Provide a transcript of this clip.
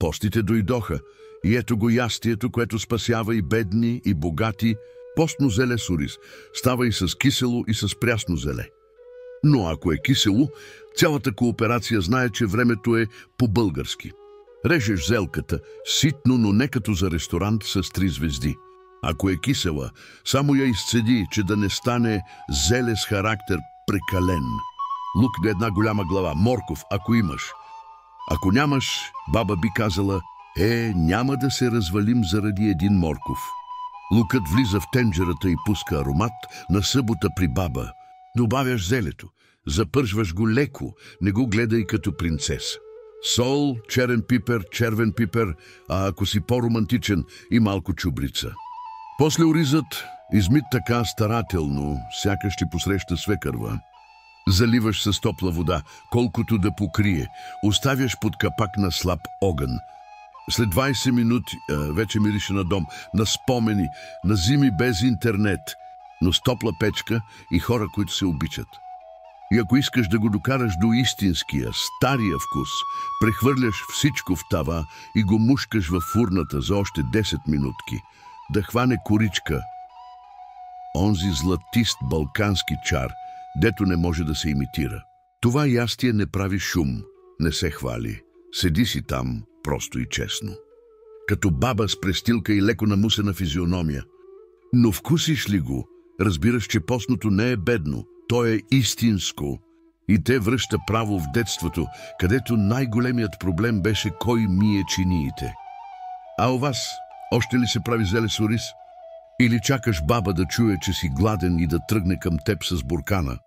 Постите дойдоха и ето го ястието, което спасява и бедни, и богати. Постно зеле с ориз става и с кисело, и с прясно зеле. Но ако е кисело, цялата кооперация знае, че времето е по-български. Режеш зелката, ситно, но не като за ресторант с 3 звезди. Ако е кисела, само я изцеди, че да не стане зеле с характер прекален. Лук на една голяма глава, морков, ако имаш. Ако нямаш, баба би казала, няма да се развалим заради един морков. Лукът влиза в тенджерата и пуска аромат. На събота при баба добавяш зелето, запържваш го леко, не го гледай като принцеса. Сол, черен пипер, червен пипер, а ако си по-романтичен, и малко чубрица. После оризът измит така старателно, сякаш ти посреща свекърва. Заливаш с топла вода, колкото да покрие. Оставяш под капак на слаб огън. След 20 минути вече мирише на дом, на спомени, на зими без интернет, но с топла печка и хора, които се обичат. И ако искаш да го докараш до истинския, стария вкус, прехвърляш всичко в тава и го мушкаш във фурната за още 10 минутки, да хване коричка. Онзи златист балкански чар, дето не може да се имитира. Това ястие не прави шум, не се хвали. Седи си там, просто и честно. Като баба с престилка и леко намусена физиономия. Но вкусиш ли го, разбираш, че постното не е бедно, то е истинско. И те връща право в детството, където най-големият проблем беше кой мие чиниите. А у вас още ли се прави зеле с ориз? Или чакаш баба да чуе, че си гладен и да тръгне към теб с буркана?